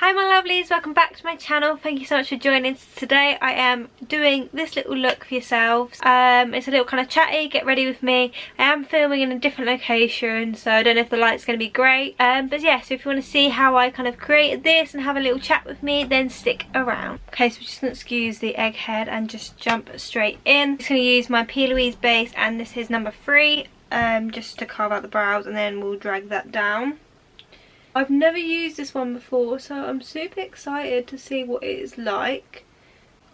Hi my lovelies, welcome back to my channel. Thank you so much for joining. Today I am doing this little look for yourselves. It's a little kind of chatty, get ready with me. I am filming in a different location, so I don't know if the light's going to be great. But yeah, so if you want to see how I kind of created this and have a little chat with me, then stick around. Okay, so we're just going to excuse the egghead and just jump straight in. I'm just going to use my P. Louise base, and this is number 3, just to carve out the brows, and then we'll drag that down. I've never used this one before, so I'm super excited to see what it is like.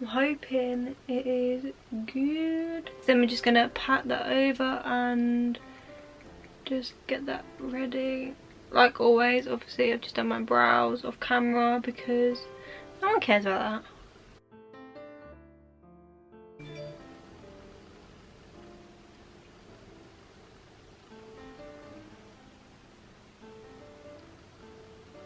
I'm hoping it is good. Then we're just going to pat that over and just get that ready. Like always, obviously I've just done my brows off camera because no one cares about that.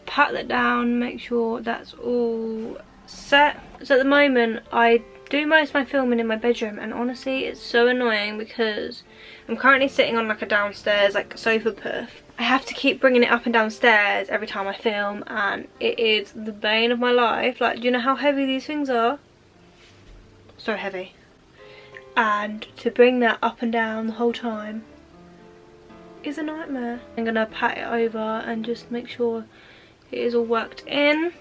Pat that down, make sure that's all set. So at the moment I do most of my filming in my bedroom, and honestly it's so annoying because I'm currently sitting on like a downstairs like sofa puff. I have to keep bringing it up and downstairs every time I film, and it is the bane of my life. Like, do you know how heavy these things are? So heavy. And to bring that up and down the whole time is a nightmare. I'm gonna pat it over and just make sure it is all worked in.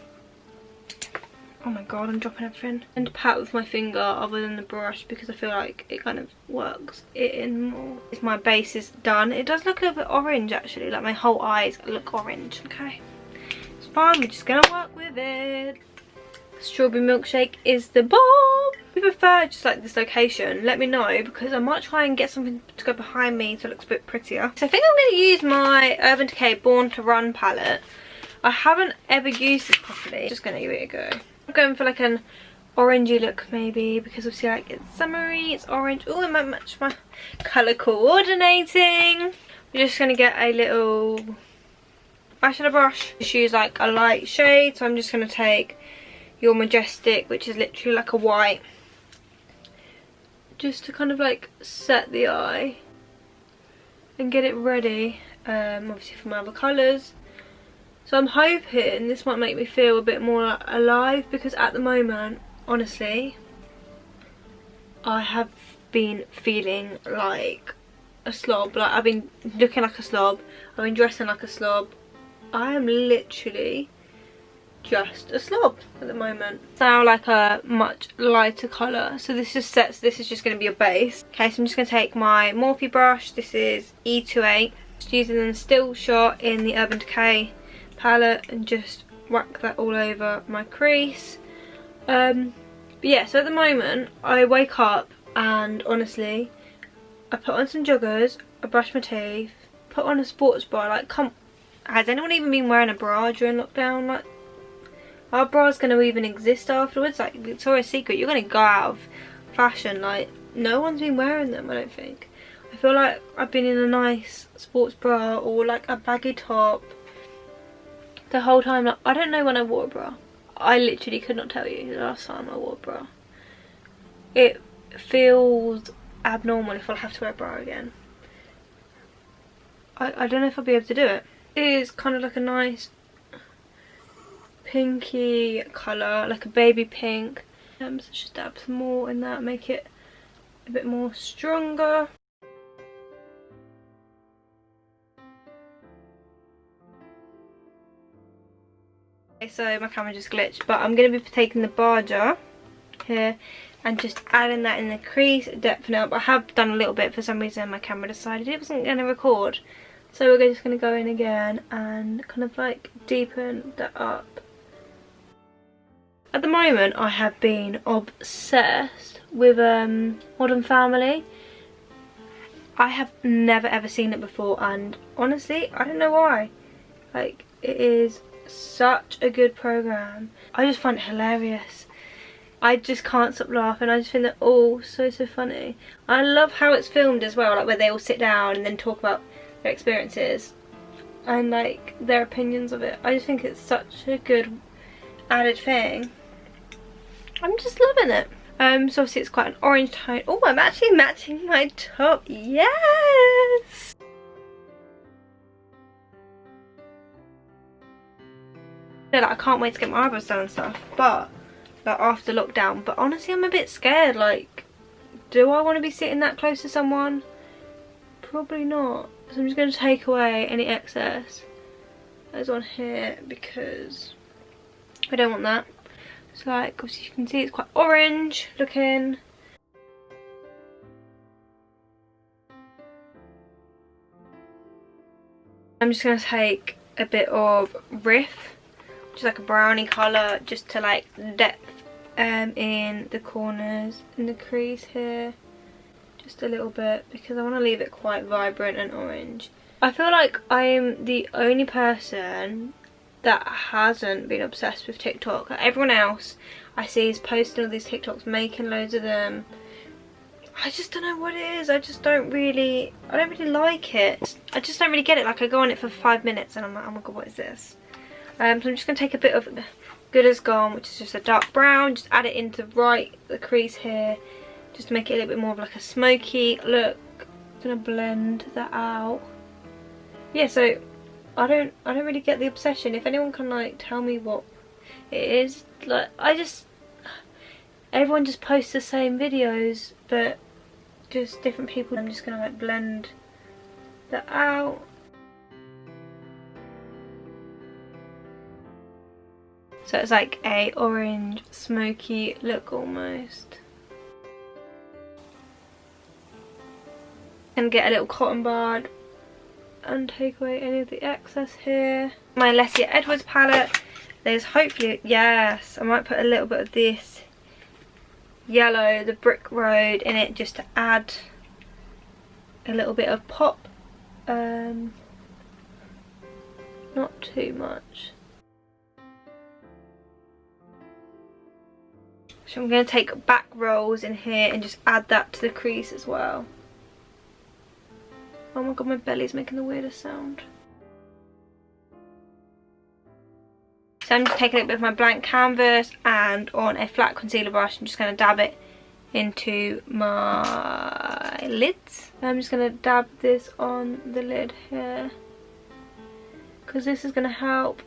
Oh my god, I'm dropping everything. And pat with my finger other than the brush because I feel like it kind of works it in more. My base is done. It does look a little bit orange actually, like my whole eyes look orange. Okay, it's fine, we're just gonna work with it. Strawberry milkshake is the bomb. If you prefer just like this location, let me know because I might try and get something to go behind me so it looks a bit prettier. So I think I'm going to use my Urban Decay Born to Run palette. I haven't ever used this properly. Just gonna give it a go. I'm going for like an orangey look maybe because obviously like it's summery, it's orange. Oh, it might match my colour coordinating. We're just gonna get a little eyeshadow brush. Just use like a light shade, so I'm just gonna take Your Majestic, which is literally like a white, just to kind of like set the eye and get it ready. Obviously for my other colours. So I'm hoping this might make me feel a bit more alive because at the moment, honestly, I have been feeling like a slob. Like I've been looking like a slob, I've been dressing like a slob. I am literally just a slob at the moment. It's now like a much lighter colour, so this just sets, this is just going to be a base. Okay, so I'm just going to take my Morphe brush, this is E28, just using the still shot in the Urban Decay palette and just whack that all over my crease. But yeah, so at the moment I wake up and honestly I put on some joggers, I brush my teeth, put on a sports bra. Like, has anyone even been wearing a bra during lockdown? Like, our bra's going to even exist afterwards? Like Victoria's Secret, you're going to go out of fashion. Like, no one's been wearing them, I don't think. I feel like I've been in a nice sports bra or like a baggy top the whole time. Like, I don't know when I wore a bra. I literally could not tell you the last time I wore a bra. It feels abnormal if I'll have to wear a bra again. I don't know if I'll be able to do it. It is kind of like a nice pinky colour, like a baby pink. So just dab some more in that, make it a bit more stronger. Okay, so my camera just glitched, but I'm going to be taking the barger here and just adding that in the crease, depthing up. I have done a little bit, for some reason my camera decided it wasn't going to record. So we're just going to go in again and kind of like deepen that up. At the moment I have been obsessed with Modern Family. I have never ever seen it before, and honestly I don't know why. Like, it is such a good program. I just find it hilarious. I just can't stop laughing. I just think they're all so funny. I love how it's filmed as well, like where they all sit down and then talk about their experiences and like their opinions of it. I just think it's such a good added thing. I'm just loving it. So obviously it's quite an orange tone. Oh, I'm actually matching my top. Yes! like, I can't wait to get my eyebrows done and stuff, but like after lockdown. But honestly, I'm a bit scared. Like, do I want to be sitting that close to someone? Probably not. So I'm just going to take away any excess that's on here because I don't want that. So like, obviously you can see it's quite orange looking. I'm just going to take a bit of Riff, which is like a brownie colour, just to like depth in the corners, in the crease here. Just a little bit, because I want to leave it quite vibrant and orange. I feel like I am the only person that hasn't been obsessed with TikTok. Like, everyone else I see is posting all these TikToks, making loads of them. I just don't know what it is. I don't really like it. I just don't really get it. Like, I go on it for 5 minutes and I'm like, oh my god, what is this? So I'm just going to take a bit of Good as Gone, which is just a dark brown, just add it into the crease here, just to make it a little bit more of like a smoky look. I'm going to blend that out. Yeah, so I don't really get the obsession. If anyone can like tell me what it is, like, everyone just posts the same videos, but just different people. I'm just gonna like blend that out. So it's like a orange smoky look almost. And get a little cotton bud and take away any of the excess here. My Leslie Edwards palette, there's hopefully, yes, I might put a little bit of this yellow, the Brick Road, in it just to add a little bit of pop. Not too much. So I'm going to take back rolls in here and just add that to the crease as well. Oh my god, my belly's making the weirdest sound. So I'm just taking a little bit of my blank canvas, and on a flat concealer brush I'm just going to dab it into my lids. I'm just going to dab this on the lid here, because this is going to help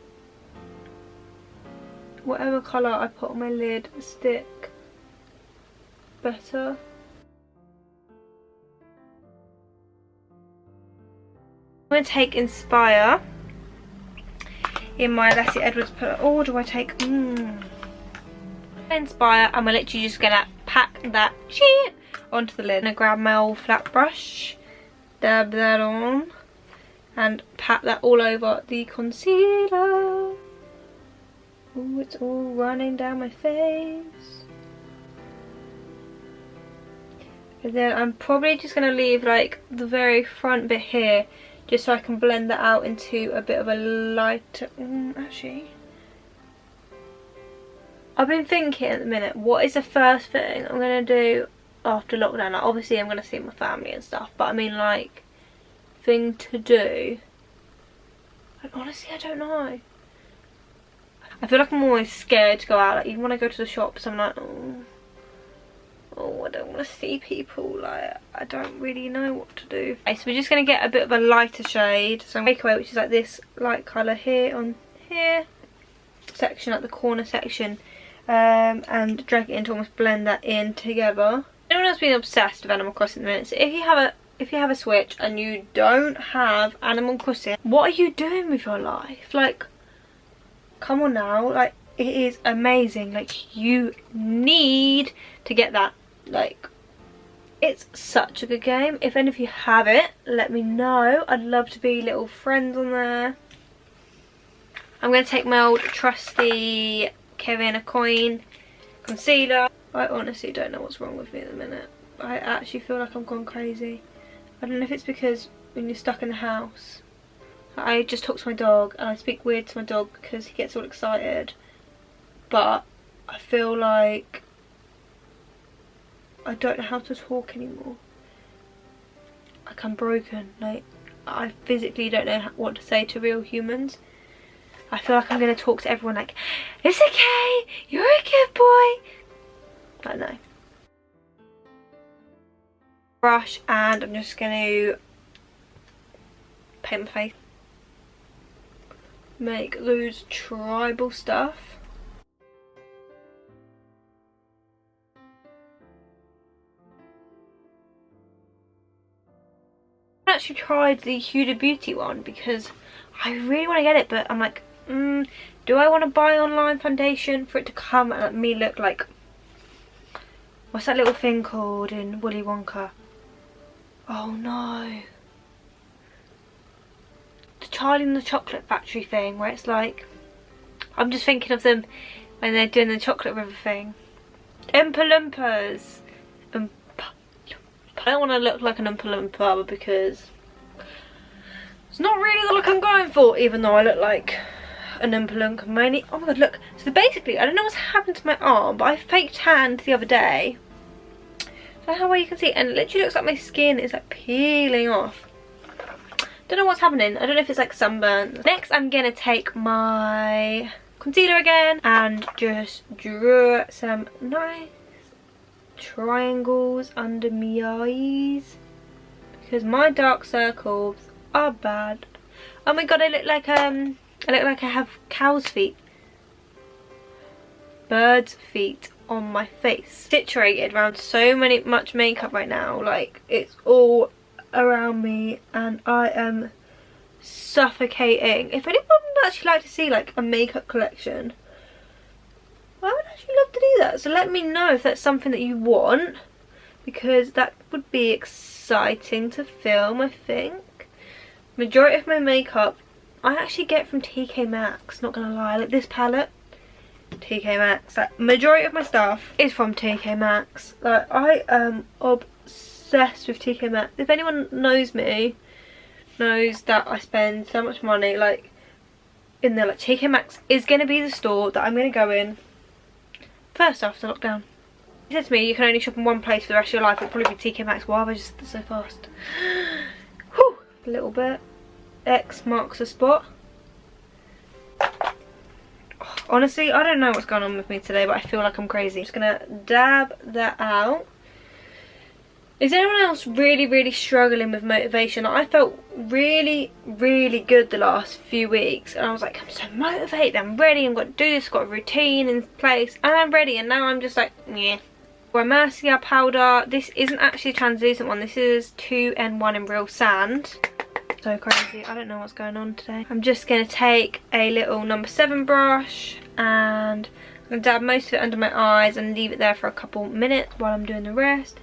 whatever colour I put on my lid stick better. I'm going to take Inspire in my Leslie Edwards palette. Oh, do I take Inspire, and we're literally just going to pack that shit onto the lid. I'm going to grab my old flat brush, dab that on, and pat that all over the concealer. Oh, it's all running down my face. And then I'm probably just going to leave like the very front bit here, just so I can blend that out into a bit of a lighter, actually. I've been thinking at the minute, what is the first thing I'm going to do after lockdown? Like, obviously I'm going to see my family and stuff, but I mean like, thing to do. And honestly, I don't know. I feel like I'm always scared to go out. Like, even when I go to the shops, I'm like, oh, I don't want to see people. Like, I don't really know what to do. Okay, so we're just going to get a bit of a lighter shade. So I'm going to take away, which is like this light colour here on here section, like the corner section, and drag it in to almost blend that in together. Anyone else been obsessed with Animal Crossing at the minute? So if you have a Switch and you don't have Animal Crossing, what are you doing with your life? Like, come on now, like, it is amazing. Like, you need to get that. Like, it's such a good game. If any of you have it, let me know. I'd love to be little friends on there. I'm going to take my old trusty Kevin Coin concealer. I honestly don't know what's wrong with me at the minute. I actually feel like I'm gone crazy. I don't know if it's because when you're stuck in the house, I just talk to my dog and I speak weird to my dog because he gets all excited, but I feel like I don't know how to talk anymore. Like, I'm broken. Like, I physically don't know what to say to real humans. I feel like I'm going to talk to everyone like, it's okay, you're a good boy. I don't know. Brush, and I'm just going to paint my face. make those tribal stuff. I actually tried the Huda Beauty one because I really want to get it, but I'm like, do I want to buy online foundation for it to come and let me look like, what's that little thing called in Willy Wonka? Oh no. The Charlie and the Chocolate Factory thing, where it's like, I'm just thinking of them when they're doing the chocolate river thing. Oompa Loompas. I don't want to look like an Oompa Loompa because it's not really the look I'm going for, even though I look like an Oompa Loompa. Oh my god, look. So basically, I don't know what's happened to my arm, but I faked tanned the other day. So how well you can see, and it literally looks like my skin is like peeling off. Don't know what's happening. I don't know if it's like sunburn. Next, I'm gonna take my concealer again and just draw some nice triangles under my eyes because my dark circles are bad. Oh my god, I look like I have cow's feet, bird's feet on my face. Situated around so much makeup right now, like it's all around me and I am suffocating. If anyone would actually like to see like a makeup collection, I would actually love to do that. So let me know if that's something that you want, because that would be exciting to film, I think. Majority of my makeup I actually get from TK Maxx, not gonna lie. Like this palette, TK Maxx. Like, majority of my stuff is from TK Maxx. Like I am obsessed with TK Maxx. If anyone knows me, knows that I spend so much money like in there. Like TK Maxx is gonna be the store that I'm gonna go in first after lockdown. He said to me, you can only shop in one place for the rest of your life. It'll probably be TK Maxx. Why have I just so fast? Whew, a little bit. X marks the spot. Honestly, I don't know what's going on with me today, but I feel like I'm crazy. I'm just gonna dab that out. Is anyone else really struggling with motivation? I felt really good the last few weeks, and I was like, I'm so motivated, I'm ready, I've got to do this, got a routine in place, and I'm ready, and now I'm just like, yeah. My mascara powder, this isn't actually a translucent one, this is 2N1 in Real Sand. So crazy, I don't know what's going on today. I'm just going to take a little number 7 brush, and I'm going to dab most of it under my eyes and leave it there for a couple minutes while I'm doing the rest.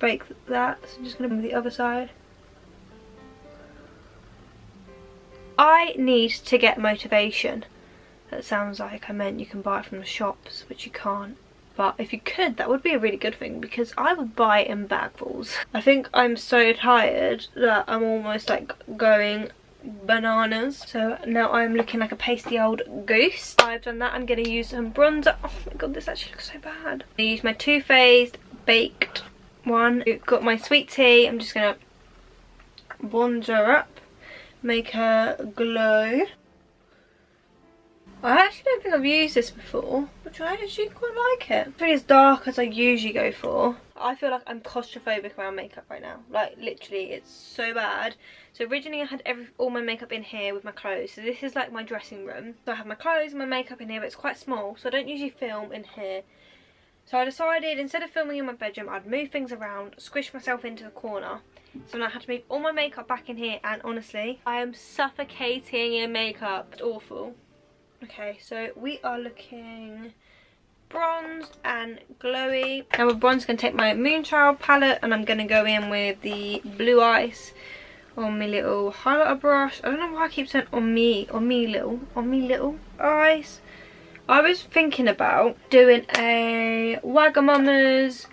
Break that, so I'm just going to move the other side. I need to get motivation. That sounds like I meant you can buy it from the shops, which you can't. But if you could, that would be a really good thing, because I would buy it in bagfuls. I think I'm so tired that I'm almost like going bananas. So now I'm looking like a pasty old goose. I've done that. I'm going to use some bronzer. Oh my god, this actually looks so bad. I use my Too Faced Baked one. I've got my sweet tea. I'm just going to bronzer up, make her glow. I actually don't think I've used this before, which I actually quite like it. It's really as dark as I usually go for. I feel like I'm claustrophobic around makeup right now. Like literally, it's so bad. So originally I had all my makeup in here with my clothes. So this is like my dressing room. So I have my clothes and my makeup in here, but it's quite small. So I don't usually film in here. So I decided instead of filming in my bedroom, I'd move things around, squish myself into the corner. So now I had to move all my makeup back in here, and honestly, I am suffocating in makeup. It's awful. Okay, so we are looking bronzed and glowy. Now with bronze, I'm going to take my Moonchild palette, and I'm going to go in with the Blue Ice on my little highlighter brush. I don't know why I keep saying on me little eyes. I was thinking about doing a Wagamama's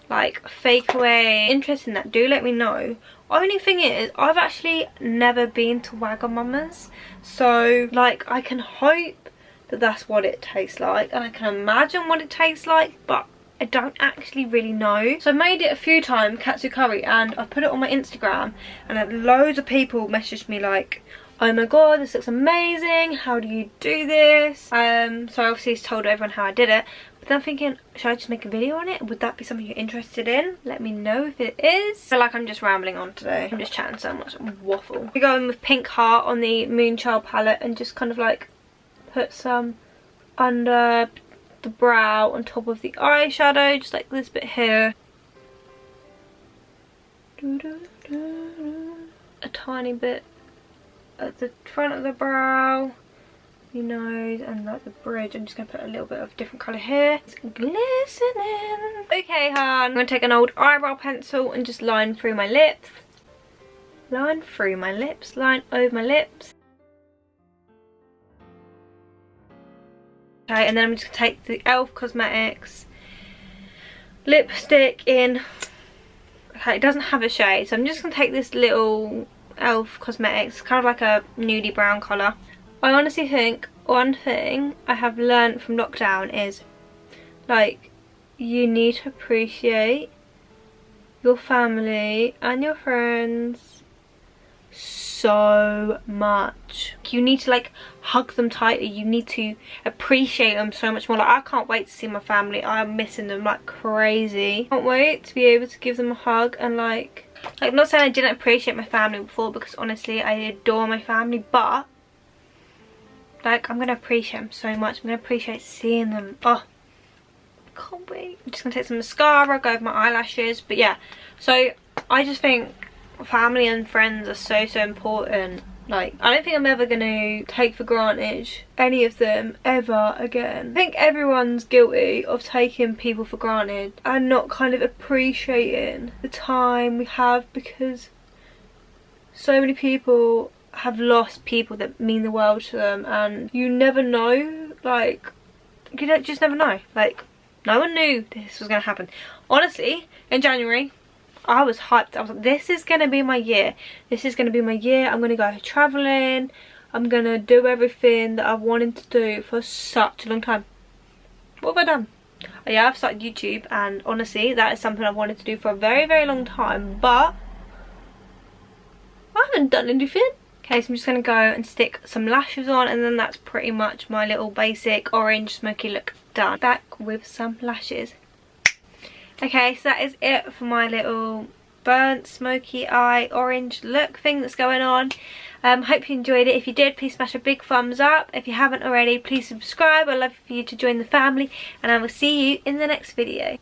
like fake away. Interested in that, do let me know. Only thing is, I've actually never been to Wagamama's, so like I can hope that that's what it tastes like, and I can imagine what it tastes like, but I don't actually really know. So I made it a few times, katsu curry, and I put it on my Instagram, and loads of people messaged me like, oh my god, this looks amazing, how do you do this? So I obviously told everyone how I did it, but then I'm thinking, should I just make a video on it? Would that be something you're interested in? Let me know if it is. I feel like I'm just rambling on today. I'm just chatting so much waffle. We're going with Pink Heart on the Moonchild palette and just kind of like put some under the brow on top of the eyeshadow, just like this bit here. A tiny bit at the front of the brow, your nose, and like the bridge. I'm just going to put a little bit of different colour here. It's glistening. Okay, hon. I'm going to take an old eyebrow pencil and just line through my lips. Line through my lips. Line over my lips. Okay, and then I'm just going to take the e.l.f. Cosmetics lipstick in. Okay, it doesn't have a shade, so I'm just going to take this little e.l.f. Cosmetics, kind of like a nudie brown colour. I honestly think one thing I have learned from lockdown is, like, you need to appreciate your family and your friends so much. You need to like hug them tightly, you need to appreciate them so much more. Like, I can't wait to see my family. I'm missing them like crazy. Can't wait to be able to give them a hug and like not saying I didn't appreciate my family before, because honestly I adore my family, but like I'm gonna appreciate them so much. I'm gonna appreciate seeing them. Oh, can't wait. I'm just gonna take some mascara, go over my eyelashes. But yeah, so I just think family and friends are so important. Like, I don't think I'm ever gonna take for granted any of them ever again. I think everyone's guilty of taking people for granted and not kind of appreciating the time we have, because so many people have lost people that mean the world to them, and you never know. Like, you don't, just never know. Like, no one knew this was gonna happen. Honestly, in January I was hyped. I was like, this is gonna be my year. This is gonna be my year. I'm gonna go traveling. I'm gonna do everything that I've wanted to do for such a long time. What have I done? Oh, yeah, I've started YouTube, and honestly that is something I've wanted to do for a very, very long time, but I haven't done anything. Okay, so I'm just gonna go and stick some lashes on, and then that's pretty much my little basic orange smoky look done. Back with some lashes. Okay, so that is it for my little burnt smoky eye orange look thing that's going on. Hope you enjoyed it. If you did, please smash a big thumbs up. If you haven't already, please subscribe. I'd love for you to join the family, and I will see you in the next video.